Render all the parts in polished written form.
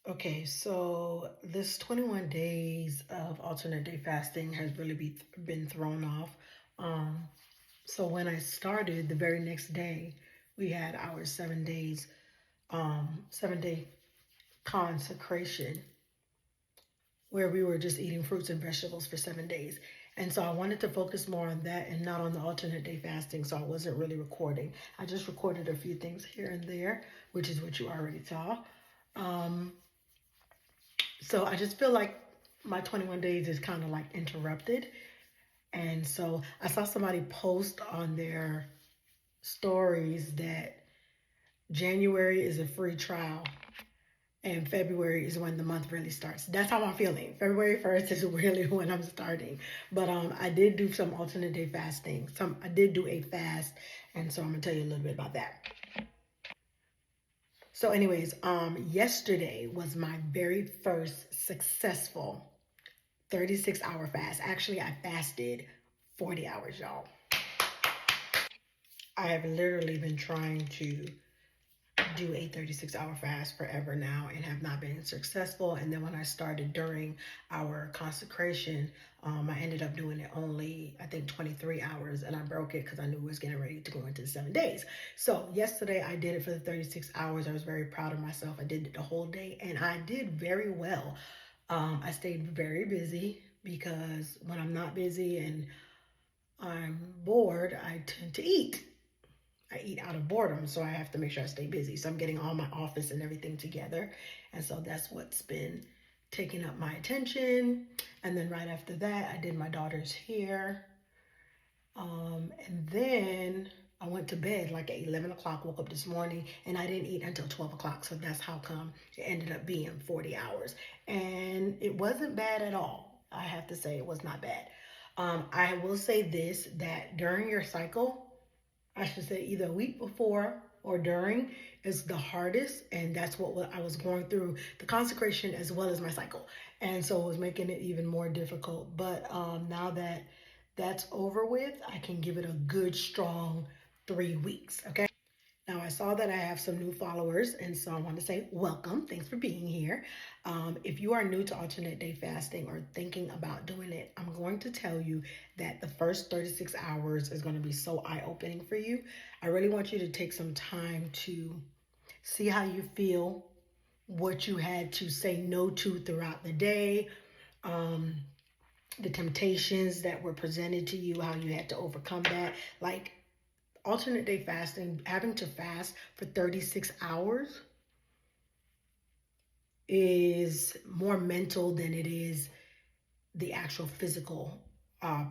Okay, so this 21 days of alternate day fasting has really been thrown off. Um, so when I started, the very next day, we had our 7 days, 7 day consecration where we were just eating fruits and vegetables for 7 days. And so I wanted to focus more on that and not on the alternate day fasting. So I wasn't really recording. I just recorded a few things here and there, which is what you already saw. Um, So I just feel like my 21 days is kind of like interrupted. And so I saw somebody post on their stories that January is a free trial and February is when the month really starts. That's how I'm feeling. February 1st is really when I'm starting. But I did do some alternate day fasting. I did do a fast, and so I'm gonna tell you a little bit about that. So, anyways, yesterday was my very first successful 36-hour fast. Actually, I fasted 40 hours, y'all. I have literally been trying to do a 36-hour fast forever now and have not been successful. And then when I started during our consecration, I ended up doing it only, I think, 23 hours, and I broke it because I knew it was getting ready to go into the 7 days. So yesterday I did it for the 36 hours. I was very proud of myself. I did it the whole day and I did very well. I stayed very busy because when I'm not busy and I'm bored, I tend to eat. I eat out of boredom, so I have to make sure I stay busy. So I'm getting all my office and everything together. And so that's what's been taking up my attention. And then right after that, I did my daughter's hair. And then I went to bed like at 11 o'clock, woke up this morning, and I didn't eat until 12 o'clock. So that's how come it ended up being 40 hours. And it wasn't bad at all. I have to say it was not bad. I will say this, that during your cycle, I should say either a week before or during is the hardest. And that's what I was going through the consecration as well as my cycle. And so it was making it even more difficult. But now that that's over with, I can give it a good, strong 3 weeks. Okay. Now, I saw that I have some new followers, and so I want to say welcome. Thanks for being here. If you are new to alternate day fasting or thinking about doing it, I'm going to tell you that the first 36 hours is going to be so eye opening for you. I really want you to take some time to see how you feel, what you had to say no to throughout the day. Um, the temptations that were presented to you, how you had to overcome that. Like, alternate day fasting, having to fast for 36 hours is more mental than it is the actual physical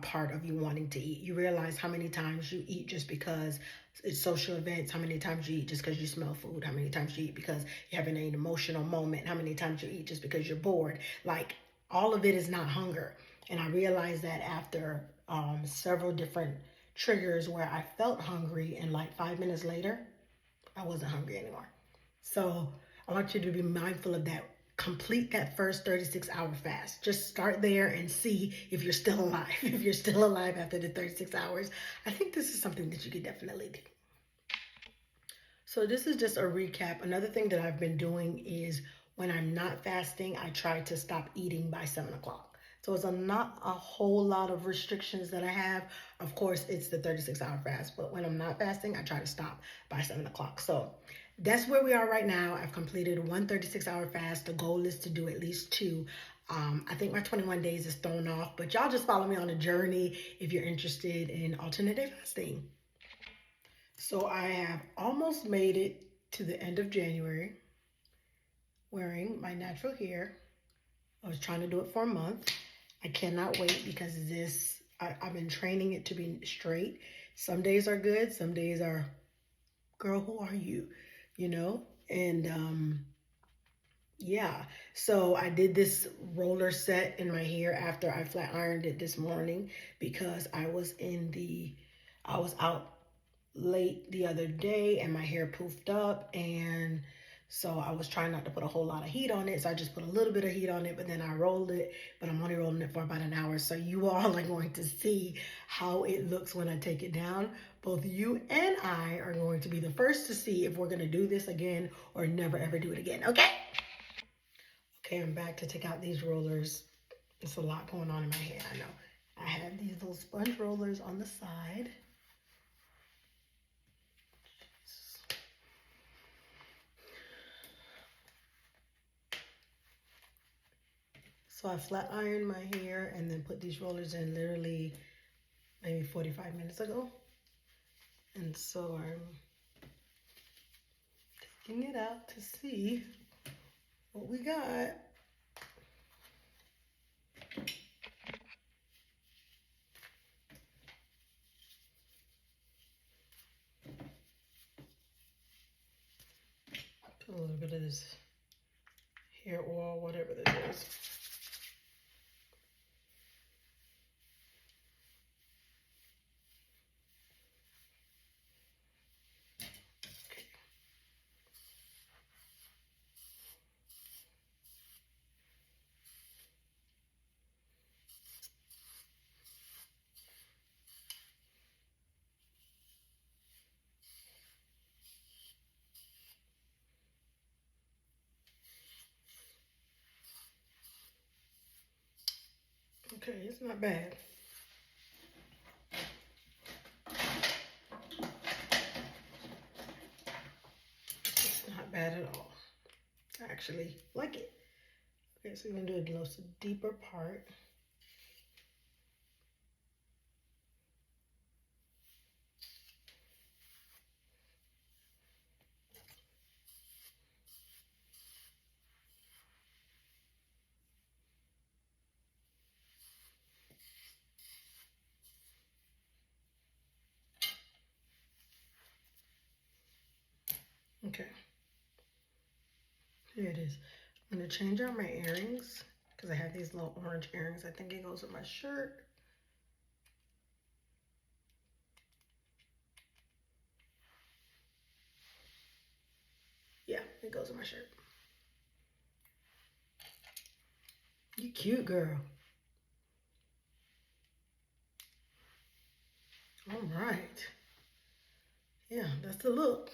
part of you wanting to eat. You realize how many times you eat just because it's social events, how many times you eat just because you smell food, how many times you eat because you're having an emotional moment, how many times you eat just because you're bored. Like, all of it is not hunger. And I realized that after several different triggers where I felt hungry, and like 5 minutes later, I wasn't hungry anymore. So I want you to be mindful of that. Complete that first 36-hour fast. Just start there and see if you're still alive. If you're still alive after the 36 hours, I think this is something that you could definitely do. So this is just a recap. Another thing that I've been doing is when I'm not fasting, I try to stop eating by 7 o'clock. So it's not a whole lot of restrictions that I have. Of course, it's the 36-hour fast, but when I'm not fasting, I try to stop by 7 o'clock. So that's where we are right now. I've completed one 36-hour fast. The goal is to do at least two. I think my 21 days is thrown off, but y'all just follow me on a journey if you're interested in alternative fasting. So I have almost made it to the end of January wearing my natural hair. I was trying to do it for a month. I cannot wait because I've been training it to be straight. Some days are good. Some days are, girl, who are you? You know? And yeah. So I did this roller set in my hair after I flat ironed it this morning because I was out late the other day and my hair poofed up, and so I was trying not to put a whole lot of heat on it, so I just put a little bit of heat on it, but then I rolled it, but I'm only rolling it for about an hour, so you all are going to see how it looks when I take it down. Both you and I are going to be the first to see if we're going to do this again or never ever do it again, okay? Okay, I'm back to take out these rollers. There's a lot going on in my hair, I know. I have these little sponge rollers on the side. So I flat ironed my hair and then put these rollers in literally maybe 45 minutes ago. And so I'm taking it out to see what we got. Put a little bit of this hair oil, whatever this is. Okay, it's not bad. It's not bad at all. I actually like it. Okay, so we're gonna do a little deeper part. Okay, here it is. I'm gonna change out my earrings because I have these little orange earrings. I think it goes with my shirt. Yeah, it goes with my shirt. You cute, girl. All right. Yeah, that's the look.